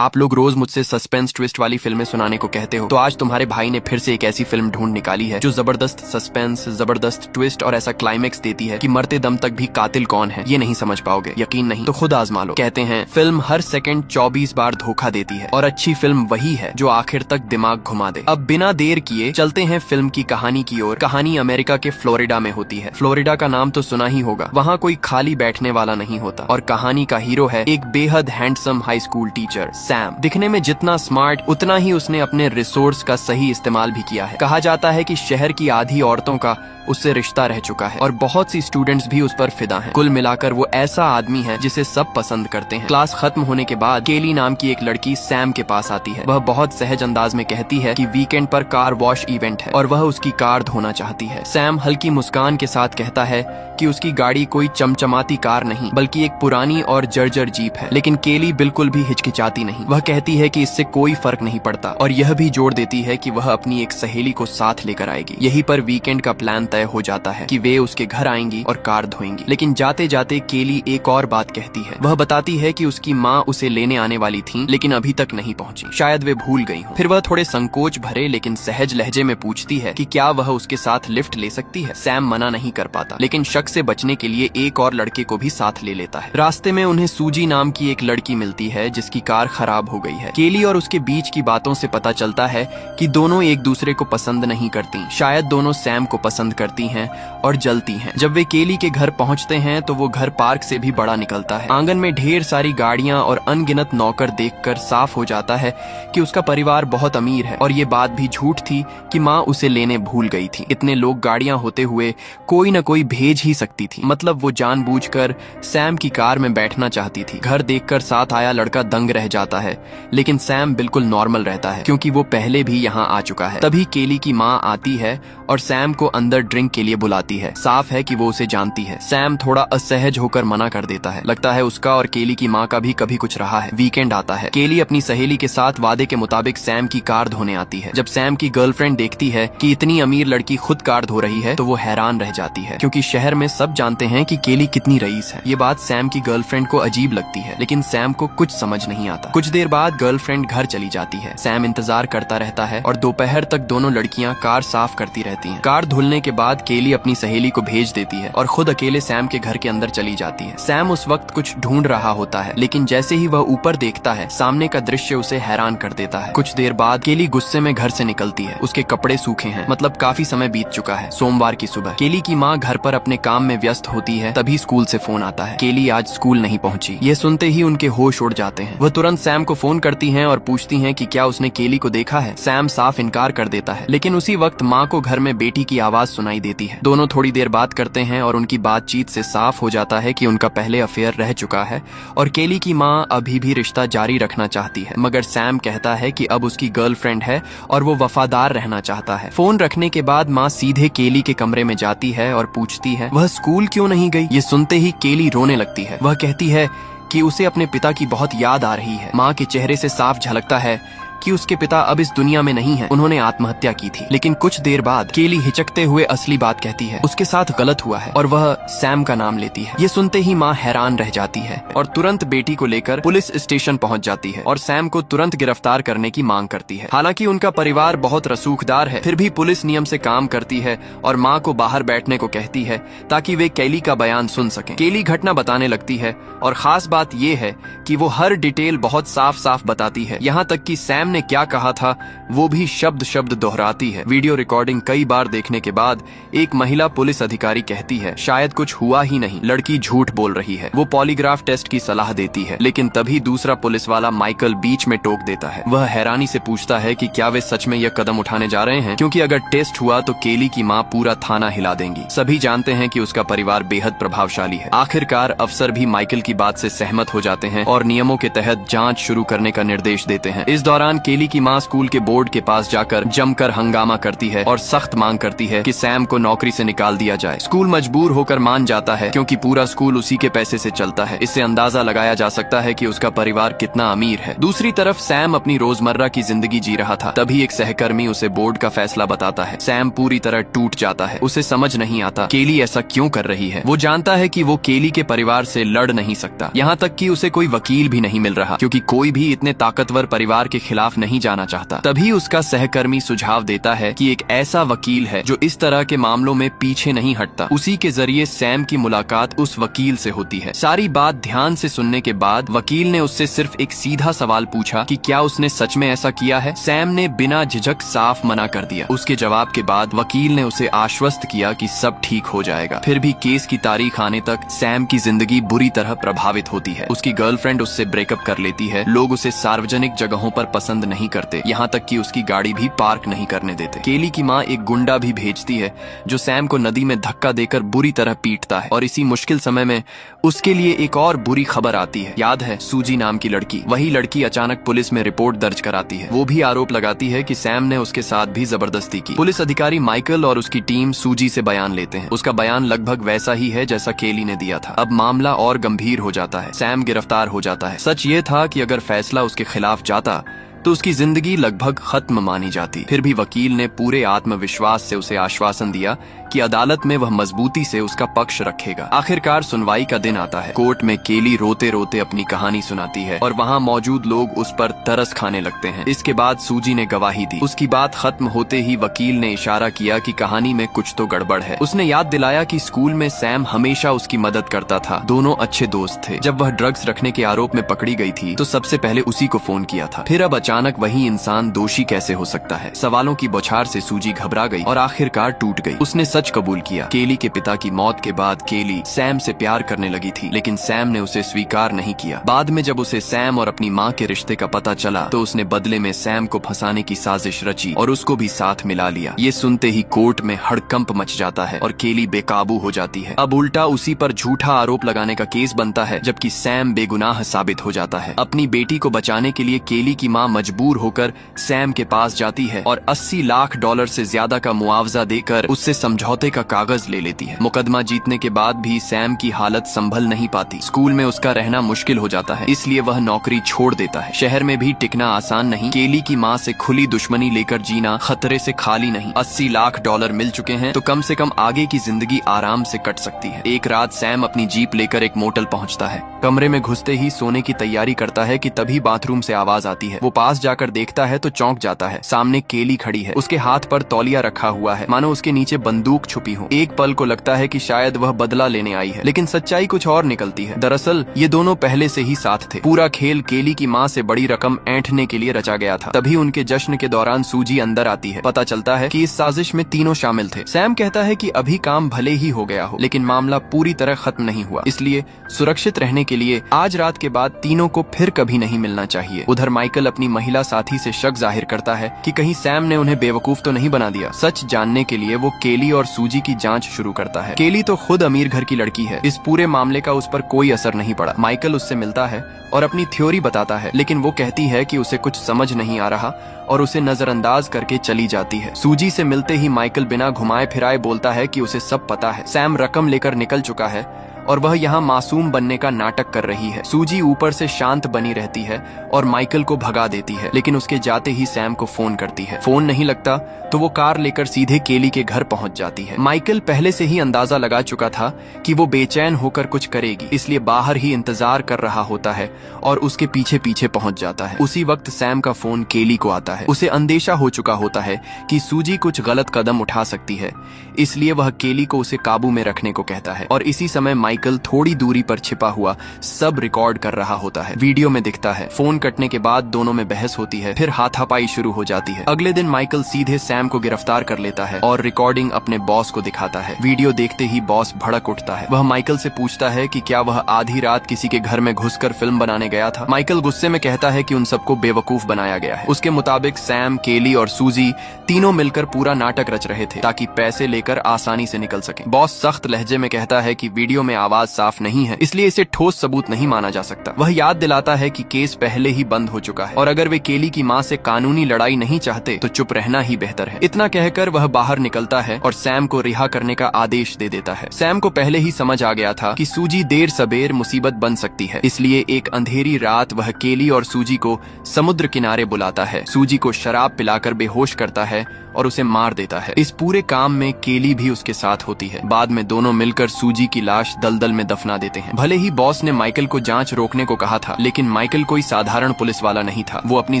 आप लोग रोज मुझसे सस्पेंस ट्विस्ट वाली फिल्में सुनाने को कहते हो, तो आज तुम्हारे भाई ने फिर से एक ऐसी फिल्म ढूंढ निकाली है जो जबरदस्त सस्पेंस, जबरदस्त ट्विस्ट और ऐसा क्लाइमेक्स देती है कि मरते दम तक भी कातिल कौन है ये नहीं समझ पाओगे। यकीन नहीं तो खुद आजमा लो। कहते हैं फिल्म हर सेकंड 24 बार धोखा देती है और अच्छी फिल्म वही है जो आखिर तक दिमाग घुमा दे। अब बिना देर किए चलते हैं फिल्म की कहानी की ओर। कहानी अमेरिका के फ्लोरिडा में होती है। फ्लोरिडा का नाम तो सुना ही होगा। वहाँ कोई खाली बैठने वाला नहीं होता और कहानी का हीरो है एक बेहद handsome high school teacher Sam. दिखने में जितना स्मार्ट उतना ही उसने अपने रिसोर्स का सही इस्तेमाल भी किया है। कहा जाता है कि शहर की आधी औरतों का उससे रिश्ता रह चुका है और बहुत सी स्टूडेंट्स भी उस पर फिदा हैं। कुल मिलाकर वो ऐसा आदमी है जिसे सब पसंद करते हैं। क्लास खत्म होने के बाद केली नाम की एक लड़की सैम के पास आती है। वह बहुत सहज अंदाज में कहती है कि वीकेंड पर कार वॉश इवेंट है और वह उसकी कार धोना चाहती है। सैम हल्की मुस्कान के साथ कहता है कि उसकी गाड़ी कोई चमचमाती कार नहीं बल्कि एक पुरानी और जर्जर जीप है। लेकिन केली बिल्कुल भी हिचकिचाती नहीं। वह कहती है कि इससे कोई फर्क नहीं पड़ता और यह भी जोड़ देती है कि वह अपनी एक सहेली को साथ लेकर आएगी। यहीं पर वीकेंड का प्लान तय हो जाता है कि वे उसके घर आएंगी और कार धोएंगी। लेकिन जाते जाते केली एक और बात कहती है। वह बताती है कि उसकी माँ उसे लेने आने वाली थी लेकिन अभी तक नहीं पहुंची। शायद वे भूल गई हो। फिर वह थोड़े संकोच भरे लेकिन सहज लहजे में पूछती है कि क्या वह उसके साथ लिफ्ट ले सकती है। सैम मना नहीं कर पाता लेकिन शक से बचने के लिए एक और लड़के को भी साथ ले लेता है। रास्ते में उन्हें सूजी नाम की एक लड़की मिलती है जिसकी कार खराब हो गई है। केली और उसके बीच की बातों से पता चलता है कि दोनों एक दूसरे को पसंद नहीं करती। शायद दोनों सैम को पसंद करती हैं और जलती हैं। जब वे केली के घर पहुंचते हैं तो वो घर पार्क से भी बड़ा निकलता है। आंगन में ढेर सारी गाड़ियां और अनगिनत नौकर देखकर साफ हो जाता है कि उसका परिवार बहुत अमीर है और ये बात भी झूठ थी कि माँ उसे लेने भूल गई थी। इतने लोग गाड़ियां होते हुए कोई न कोई भेज ही सकती थी। मतलब वो जानबूझकर सैम की कार में बैठना चाहती थी। घर देखकर साथ आया लड़का दंग रह जाता है लेकिन सैम बिल्कुल नॉर्मल रहता है क्योंकि वो पहले भी यहाँ आ चुका है। तभी केली की माँ आती है और सैम को अंदर ड्रिंक के लिए बुलाती है। साफ है कि वो उसे जानती है। सैम थोड़ा असहज होकर मना कर देता है। लगता है उसका और केली की माँ का भी कभी कुछ रहा है। वीकेंड आता है। केली अपनी सहेली के साथ वादे के मुताबिक सैम की कार धोने आती है। जब सैम की गर्लफ्रेंड देखती है कि इतनी अमीर लड़की खुद कार धो रही है तो वो हैरान रह जाती है क्योंकि शहर में सब जानते हैं कि केली कितनी रईस है। ये बात सैम की गर्लफ्रेंड को अजीब लगती है लेकिन सैम को कुछ समझ नहीं आता। कुछ देर बाद गर्लफ्रेंड घर चली जाती है। सैम इंतजार करता रहता है और दोपहर तक दोनों लड़कियां कार साफ करती रहती हैं। कार धुलने के बाद केली अपनी सहेली को भेज देती है और खुद अकेले सैम के घर के अंदर चली जाती है। सैम उस वक्त कुछ ढूंढ रहा होता है लेकिन जैसे ही वह ऊपर देखता है सामने का दृश्य उसे हैरान कर देता है। कुछ देर बाद केली गुस्से में घर से निकलती है। उसके कपड़े सूखे हैं, मतलब काफी समय बीत चुका है। सोमवार की सुबह केली की माँ घर पर अपने काम में व्यस्त होती है। तभी स्कूल से फोन आता है। केली आज स्कूल नहीं पहुंची। ये सुनते ही उनके होश उड़ जाते हैं। वह तुरंत सैम को फोन करती हैं और पूछती हैं कि क्या उसने केली को देखा है। सैम साफ इनकार कर देता है लेकिन उसी वक्त माँ को घर में बेटी की आवाज सुनाई देती है। दोनों थोड़ी देर बात करते हैं और उनकी बातचीत से साफ हो जाता है कि उनका पहले अफेयर रह चुका है और केली की माँ अभी भी रिश्ता जारी रखना चाहती है। मगर सैम कहता है कि अब उसकी गर्लफ्रेंड है और वो वफादार रहना चाहता है। फोन रखने के बाद माँ सीधे केली के कमरे में जाती है और पूछती है वह स्कूल क्यों नहीं गई। ये सुनते ही केली रोने लगती है। वह कहती है कि उसे अपने पिता की बहुत याद आ रही है। माँ के चेहरे से साफ झलकता है कि उसके पिता अब इस दुनिया में नहीं हैं। उन्होंने आत्महत्या की थी। लेकिन कुछ देर बाद केली हिचकते हुए असली बात कहती है। उसके साथ गलत हुआ है और वह सैम का नाम लेती है। ये सुनते ही माँ हैरान रह जाती है और तुरंत बेटी को लेकर पुलिस स्टेशन पहुंच जाती है और सैम को तुरंत गिरफ्तार करने की मांग करती है। हालांकि उनका परिवार बहुत रसूखदार है फिर भी पुलिस नियम से काम करती है और माँ को बाहर बैठने को कहती है ताकि वे केली का बयान सुन सकें। केली घटना बताने लगती है और खास बात ये है कि वो हर डिटेल बहुत साफ साफ बताती है। यहाँ तक कि सैम ने क्या कहा था वो भी शब्द शब्द दोहराती है। वीडियो रिकॉर्डिंग कई बार देखने के बाद एक महिला पुलिस अधिकारी कहती है शायद कुछ हुआ ही नहीं, लड़की झूठ बोल रही है। वो पॉलीग्राफ टेस्ट की सलाह देती है लेकिन तभी दूसरा पुलिस वाला माइकल बीच में टोक देता है। वह हैरानी से पूछता है कि क्या वे सच में यह कदम उठाने जा रहे हैं क्योंकि अगर टेस्ट हुआ तो केली की माँ पूरा थाना हिला देंगी। सभी जानते हैं कि उसका परिवार बेहद प्रभावशाली है। आखिरकार अफसर भी माइकल की बात से सहमत हो जाते हैं और नियमों के तहत जांच शुरू करने का निर्देश देते हैं। इस दौरान केली की माँ स्कूल के बोर्ड के पास जाकर जमकर हंगामा करती है और सख्त मांग करती है कि सैम को नौकरी से निकाल दिया जाए। स्कूल मजबूर होकर मान जाता है क्योंकि पूरा स्कूल उसी के पैसे से चलता है। इससे अंदाजा लगाया जा सकता है कि उसका परिवार कितना अमीर है। दूसरी तरफ सैम अपनी रोजमर्रा की जिंदगी जी रहा था। तभी एक सहकर्मी उसे बोर्ड का फैसला बताता है। सैम पूरी तरह टूट जाता है। उसे समझ नहीं आता केली ऐसा क्यों कर रही है। वो जानता है कि वो केली के परिवार से लड़ नहीं सकता, यहाँ तक कि उसे कोई वकील भी नहीं मिल रहा क्योंकि कोई भी इतने ताकतवर परिवार के खिलाफ नहीं जाना चाहता। तभी उसका सहकर्मी सुझाव देता है कि एक ऐसा वकील है जो इस तरह के मामलों में पीछे नहीं हटता। उसी के जरिए सैम की मुलाकात उस वकील से होती है। सारी बात ध्यान से सुनने के बाद वकील ने उससे सिर्फ एक सीधा सवाल पूछा कि क्या उसने सच में ऐसा किया है। सैम ने बिना झिझक साफ मना कर दिया। उसके जवाब के बाद वकील ने उसे आश्वस्त किया कि सब ठीक हो जाएगा। फिर भी केस की तारीख आने तक सैम की जिंदगी बुरी तरह प्रभावित होती है। उसकी गर्लफ्रेंड उससे ब्रेकअप कर लेती है। लोग उसे सार्वजनिक जगहों पर पसंद नहीं करते, यहाँ तक कि उसकी गाड़ी भी पार्क नहीं करने देते। केली की माँ एक गुंडा भी भेजती है जो सैम को नदी में धक्का देकर बुरी तरह पीटता है। और इसी मुश्किल समय में उसके लिए एक और बुरी खबर आती है। याद है सूजी नाम की लड़की? वही लड़की अचानक पुलिस में रिपोर्ट दर्ज कराती है। वो भी आरोप लगाती है कि सैम ने उसके साथ भी जबरदस्ती की। पुलिस अधिकारी माइकल और उसकी टीम सूजी से बयान लेते हैं। उसका बयान लगभग वैसा ही है जैसा केली ने दिया था। अब मामला और गंभीर हो जाता है। सैम गिरफ्तार हो जाता है। सच ये था कि अगर फैसला उसके खिलाफ जाता तो उसकी जिंदगी लगभग खत्म मानी जाती। फिर भी वकील ने पूरे आत्मविश्वास से उसे आश्वासन दिया कि अदालत में वह मजबूती से उसका पक्ष रखेगा। आखिरकार सुनवाई का दिन आता है। कोर्ट में केली रोते रोते अपनी कहानी सुनाती है और वहाँ मौजूद लोग उस पर तरस खाने लगते हैं। इसके बाद सूजी ने गवाही दी। उसकी बात खत्म होते ही वकील ने इशारा किया कि कहानी में कुछ तो गड़बड़ है। उसने याद दिलाया कि स्कूल में सैम हमेशा उसकी मदद करता था। दोनों अच्छे दोस्त थे। जब वह ड्रग्स रखने के आरोप में पकड़ी गई थी तो सबसे पहले उसी को फोन किया था। फिर अब अचानक वही इंसान दोषी कैसे हो सकता है? सवालों की बौछार से सूजी घबरा गई और आखिरकार टूट गई। उसने सच कबूल किया। केली के पिता की मौत के बाद केली सैम से प्यार करने लगी थी, लेकिन सैम ने उसे स्वीकार नहीं किया। बाद में जब उसे सैम और अपनी माँ के रिश्ते का पता चला तो उसने बदले में सैम को फंसाने की साजिश रची और उसको भी साथ मिला लिया। ये सुनते ही कोर्ट में हड़कंप मच जाता है और केली बेकाबू हो जाती है। अब उल्टा उसी पर झूठा आरोप लगाने का केस बनता है, जबकि सैम बेगुनाह साबित हो जाता है। अपनी बेटी को बचाने के लिए केली की माँ मजबूर होकर सैम के पास जाती है और $80 लाख से ज्यादा का मुआवजा देकर उससे समझौते का कागज ले लेती है। मुकदमा जीतने के बाद भी सैम की हालत संभल नहीं पाती। स्कूल में उसका रहना मुश्किल हो जाता है, इसलिए वह नौकरी छोड़ देता है। शहर में भी टिकना आसान नहीं। केली की माँ से खुली दुश्मनी लेकर जीना खतरे से खाली नहीं। $80 लाख मिल चुके हैं तो कम से कम आगे की जिंदगी आराम से कट सकती है। एक रात सैम अपनी जीप लेकर एक मोटल पहुँचता है। कमरे में घुसते ही सोने की तैयारी करता है कि तभी बाथरूम से आवाज आती है। वो पास जाकर देखता है तो चौंक जाता है। सामने केली खड़ी है। उसके हाथ पर तौलिया रखा हुआ है, मानो उसके नीचे बंदूक छुपी हो। एक पल को लगता है कि शायद वह बदला लेने आई है, लेकिन सच्चाई कुछ और निकलती है। दरअसल ये दोनों पहले से ही साथ थे। पूरा खेल केली की माँ से बड़ी रकम ऐंठने के लिए रचा गया था। तभी उनके जश्न के दौरान सूजी अंदर आती है। पता चलता है कि इस साजिश में तीनों शामिल थे। सैम कहता है कि अभी काम भले ही हो गया हो, लेकिन मामला पूरी तरह खत्म नहीं हुआ, इसलिए सुरक्षित रहने के लिए आज रात के बाद तीनों को फिर कभी नहीं मिलना चाहिए। उधर माइकल अपनी महिला साथी से शक जाहिर करता है कि कहीं सैम ने उन्हें बेवकूफ तो नहीं बना दिया। सच जानने के लिए वो केली और सूजी की जांच शुरू करता है। केली तो खुद अमीर घर की लड़की है। इस पूरे मामले का उस पर कोई असर नहीं पड़ा। माइकल उससे मिलता है और अपनी थ्योरी बताता है, लेकिन वो कहती है कि उसे कुछ समझ नहीं आ रहा और उसे नजरअंदाज करके चली जाती है। सूजी से मिलते ही माइकल बिना घुमाए फिराए बोलता है कि उसे सब पता है। सैम रकम लेकर निकल चुका है और वह यहाँ मासूम बनने का नाटक कर रही है। सूजी ऊपर से शांत बनी रहती है और माइकल को भगा देती है, लेकिन उसके जाते ही सैम को फोन करती है। फोन नहीं लगता तो वो कार लेकर सीधे केली के घर पहुंच जाती है। माइकल पहले से ही अंदाजा लगा चुका था कि वो बेचैन होकर कुछ करेगी, इसलिए बाहर ही इंतजार कर रहा होता है और उसके पीछे पीछे पहुंच जाता है। उसी वक्त सैम का फोन केली को आता है। उसे अंदेशा हो चुका होता है कि सूजी कुछ गलत कदम उठा सकती है, इसलिए वह केली को उसे काबू में रखने को कहता है। और इसी समय माइकल थोड़ी दूरी पर छिपा हुआ सब रिकॉर्ड कर रहा होता है। वीडियो में दिखता है। फोन कटने के बाद दोनों में बहस होती है, फिर हाथापाई शुरू हो जाती है। अगले दिन माइकल सीधे सैम को गिरफ्तार कर लेता है और रिकॉर्डिंग अपने बॉस को दिखाता है। वीडियो देखते ही बॉस भड़क उठता है। वह माइकल से पूछता है कि क्या वह आधी रात किसी के घर में घुसकर फिल्म बनाने गया था। माइकल गुस्से में कहता है कि उन सबको बेवकूफ बनाया गया है। उसके मुताबिक सैम, केली और सूजी तीनों मिलकर पूरा नाटक रच रहे थे ताकि पैसे लेकर आसानी से निकल सके। बॉस सख्त लहजे में कहता है कि वीडियो में आवाज साफ नहीं है, इसलिए इसे ठोस सबूत नहीं माना जा सकता। वह याद दिलाता है कि केस पहले ही बंद हो चुका है और अगर वे केली की माँ से कानूनी लड़ाई नहीं चाहते तो चुप रहना ही बेहतर है। इतना कहकर वह बाहर निकलता है और सैम को रिहा करने का आदेश दे देता है। सैम को पहले ही समझ आ गया था कि सूजी देर सबेर मुसीबत बन सकती है, इसलिए एक अंधेरी रात वह केली और सूजी को समुद्र किनारे बुलाता है, सूजी को शराब पिलाकर बेहोश करता है और उसे मार देता है। इस पूरे काम में केली भी उसके साथ होती है। बाद में दोनों मिलकर सूजी की लाश दलदल में दफना देते हैं। भले ही बॉस ने माइकल को जांच रोकने को कहा था, लेकिन माइकल कोई साधारण पुलिस वाला नहीं था। वो अपनी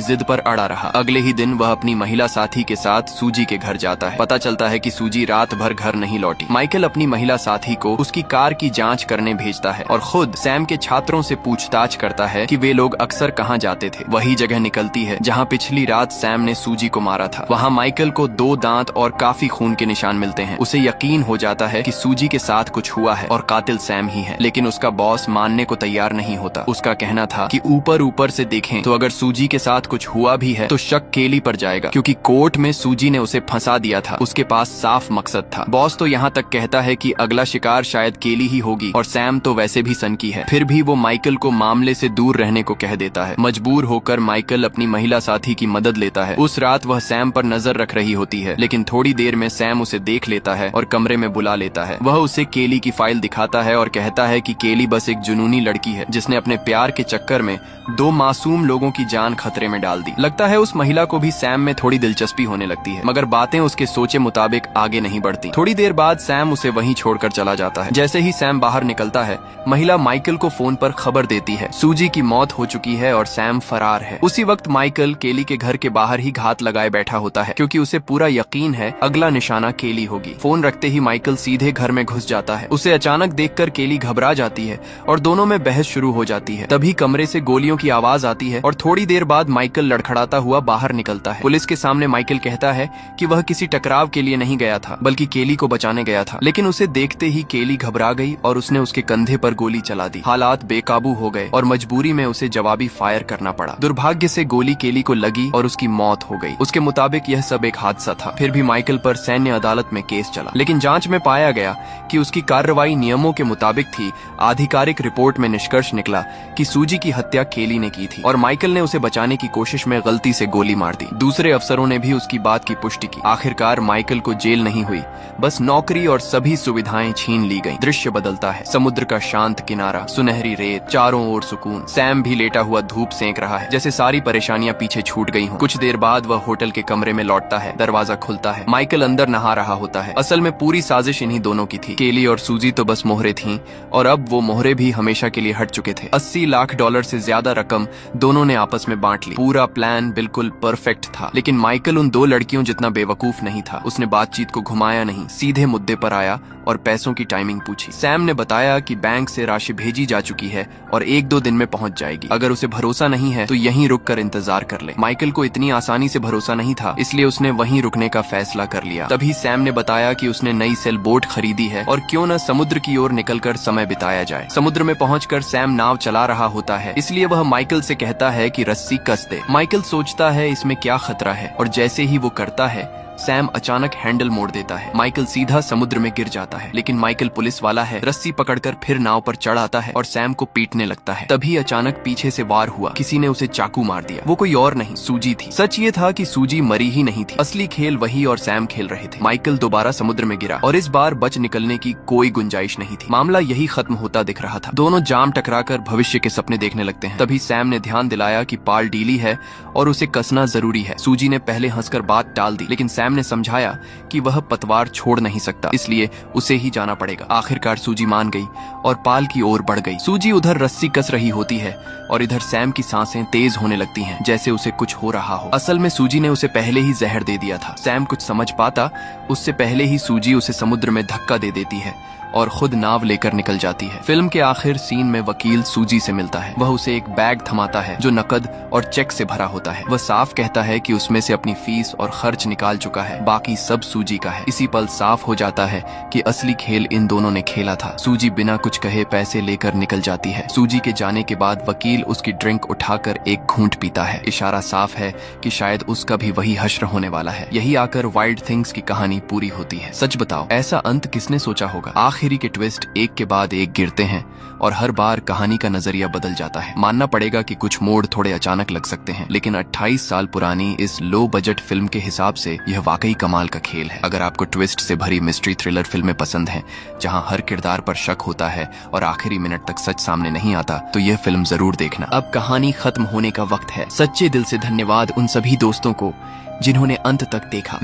जिद पर अड़ा रहा। अगले ही दिन वह अपनी महिला साथी के साथ सूजी के घर जाता है। पता चलता है कि सूजी रात भर घर नहीं लौटी। माइकल अपनी महिला साथी को उसकी कार की जांच करने भेजता है और खुद सैम के छात्रों से पूछताछ करता है कि वे लोग अक्सर कहाँ जाते थे। वही जगह निकलती है जहाँ पिछली रात सैम ने सूजी को मारा था। वहाँ माइकल को 2 दांत और काफी खून के निशान मिलते हैं। उसे यकीन हो जाता है कि सूजी के साथ कुछ हुआ है और कातिल सैम ही है, लेकिन उसका बॉस मानने को तैयार नहीं होता। उसका कहना था कि ऊपर से देखें तो अगर सूजी के साथ कुछ हुआ भी है तो शक केली पर जाएगा, क्योंकि कोर्ट में सूजी ने उसे फंसा दिया था। उसके पास साफ मकसद था। बॉस तो यहाँ तक कहता है कि अगला शिकार शायद केली ही होगी और सैम तो वैसे भी सनकी है। फिर भी वो माइकल को मामले से दूर रहने को कह देता है। मजबूर होकर माइकल अपनी महिला साथी की मदद लेता है। उस रात वह सैम पर नजर रख रही होती है, लेकिन थोड़ी देर में सैम उसे देख लेता है और कमरे में बुला लेता है। वह उसे केली की फाइल दिखाता है और कहता है कि केली बस एक जुनूनी लड़की है जिसने अपने प्यार के चक्कर में 2 मासूम लोगों की जान खतरे में डाल दी। लगता है उस महिला को भी सैम में थोड़ी दिलचस्पी होने लगती है, मगर बातें उसके सोचे मुताबिक आगे नहीं बढ़ती। थोड़ी देर बाद सैम उसे वहीं छोड़कर चला जाता है। जैसे ही सैम बाहर निकलता है, महिला माइकल को फोन पर खबर देती है सूजी की मौत हो चुकी है और सैम फरार है। उसी वक्त माइकल केली के घर के बाहर ही घात लगाए बैठा होता है, क्योंकि उसे पूरा यकीन है अगला निशाना केली होगी। फोन रखते ही माइकल सीधे घर में घुस जाता है। उसे अचानक देखकर केली घबरा जाती है और दोनों में बहस शुरू हो जाती है। तभी कमरे से गोलियों की आवाज आती है और थोड़ी देर बाद माइकल लड़खड़ाता हुआ बाहर निकलता है। पुलिस के सामने माइकल कहता है कि वह किसी टकराव के लिए नहीं गया था, बल्कि केली को बचाने गया था। लेकिन उसे देखते ही केली घबरा गई और उसने उसके कंधे पर गोली चला दी। हालात बेकाबू हो गए और मजबूरी में उसे जवाबी फायर करना पड़ा। दुर्भाग्य से गोली केली को लगी और उसकी मौत हो गई। उसके मुताबिक यह सब एक हादसा था। फिर भी माइकल पर सैन्य अदालत में केस चला, लेकिन जांच में पाया गया कि उसकी कार्रवाई नियमों के मुताबिक थी। आधिकारिक रिपोर्ट में निष्कर्ष निकला कि सूजी की हत्या केली ने की थी और माइकल ने उसे बचाने की कोशिश में गलती से गोली मार दी। दूसरे अफसरों ने भी उसकी बात की पुष्टि की। आखिरकार माइकल को जेल नहीं हुई, बस नौकरी और सभी सुविधाएं छीन ली गईं। दृश्य बदलता है। समुद्र का शांत किनारा, सुनहरी रेत, चारों ओर सुकून। सैम भी लेटा हुआ धूप सेंक रहा है, जैसे सारी परेशानियां पीछे छूट गई हों। कुछ देर बाद वह होटल के कमरे में लौटता है। दरवाजा खुलता है। माइकल अंदर नहा रहा होता है। असल में पूरी साजिश इन्हीं दोनों की थी। केली और सूजी तो बस मोहरे थीं और अब वो मोहरे भी हमेशा के लिए हट चुके थे। $80 लाख से ज्यादा रकम दोनों ने आपस में बांट ली। पूरा प्लान बिल्कुल परफेक्ट था, लेकिन माइकल उन 2 लड़कियों जितना बेवकूफ नहीं था। उसने बातचीत को घुमाया नहीं, सीधे मुद्दे पर आया और पैसों की टाइमिंग पूछी। सैम ने बताया कि बैंक से राशि भेजी जा चुकी है और 1-2 दिन में पहुंच जाएगी। अगर उसे भरोसा नहीं है तो यहीं रुक कर इंतजार कर ले। माइकल को इतनी आसानी से भरोसा नहीं था, इसलिए उसने वहीं रुकने का फैसला कर लिया। तभी सैम ने बताया कि उसने नई सेल बोट खरीदी है और क्यों न समुद्र की ओर निकलकर समय बिताया जाए। समुद्र में पहुंचकर सैम नाव चला रहा होता है, इसलिए वह माइकल से कहता है कि रस्सी कस दे। माइकल सोचता है इसमें क्या खतरा है और जैसे ही वो करता है सैम अचानक हैंडल मोड़ देता है। माइकल सीधा समुद्र में गिर जाता है, लेकिन माइकल पुलिस वाला है। रस्सी पकड़कर फिर नाव पर चढ़ आता है और सैम को पीटने लगता है। तभी अचानक पीछे से वार हुआ। किसी ने उसे चाकू मार दिया। वो कोई और नहीं, सूजी थी। सच ये था कि सूजी मरी ही नहीं थी। असली खेल वही और सैम खेल रहे थे। माइकल दोबारा समुद्र में गिरा और इस बार बच निकलने की कोई गुंजाइश नहीं थी। मामला यही खत्म होता दिख रहा था। दोनों जाम टकराकर भविष्य के सपने देखने लगते हैं। तभी सैम ने ध्यान दिलाया कि पाल डीली है और उसे कसना जरूरी है। सूजी ने पहले हंसकर बात टाल दी, लेकिन सैम ने समझाया कि वह पतवार छोड़ नहीं सकता, इसलिए उसे ही जाना पड़ेगा। आखिरकार सूजी मान गई और पाल की ओर बढ़ गई। सूजी उधर रस्सी कस रही होती है और इधर सैम की सांसें तेज होने लगती हैं, जैसे उसे कुछ हो रहा हो। असल में सूजी ने उसे पहले ही जहर दे दिया था। सैम कुछ समझ पाता उससे पहले ही सूजी उसे समुद्र में धक्का दे देती है और खुद नाव लेकर निकल जाती है। फिल्म के आखिर सीन में वकील सूजी से मिलता है। वह उसे एक बैग थमाता है जो नकद और चेक से भरा होता है। वह साफ कहता है कि उसमें से अपनी फीस और खर्च निकाल चुका है, बाकी सब सूजी का है। इसी पल साफ हो जाता है कि असली खेल इन दोनों ने खेला था। सूजी बिना कुछ कहे पैसे लेकर निकल जाती है। सूजी के जाने के बाद वकील उसकी ड्रिंक उठाकर एक घूंट पीता है। इशारा साफ है कि शायद उसका भी वही हश्र होने वाला है। यही आकर वाइल्ड थिंग्स की कहानी पूरी होती है। सच बताओ, ऐसा अंत किसने सोचा होगा? आखिरी के ट्विस्ट एक के बाद एक गिरते हैं और हर बार कहानी का नजरिया बदल जाता है। मानना पड़ेगा कि कुछ मोड़ थोड़े अचानक लग सकते हैं, लेकिन 28 साल पुरानी इस लो बजट फिल्म के हिसाब से यह वाकई कमाल का खेल है। अगर आपको ट्विस्ट से भरी मिस्ट्री थ्रिलर फिल्में पसंद हैं, जहां हर किरदार पर शक होता है और आखिरी मिनट तक सच सामने नहीं आता, तो यह फिल्म जरूर देखना। अब कहानी खत्म होने का वक्त है। सच्चे दिल से धन्यवाद उन सभी दोस्तों को जिन्होंने अंत तक देखा।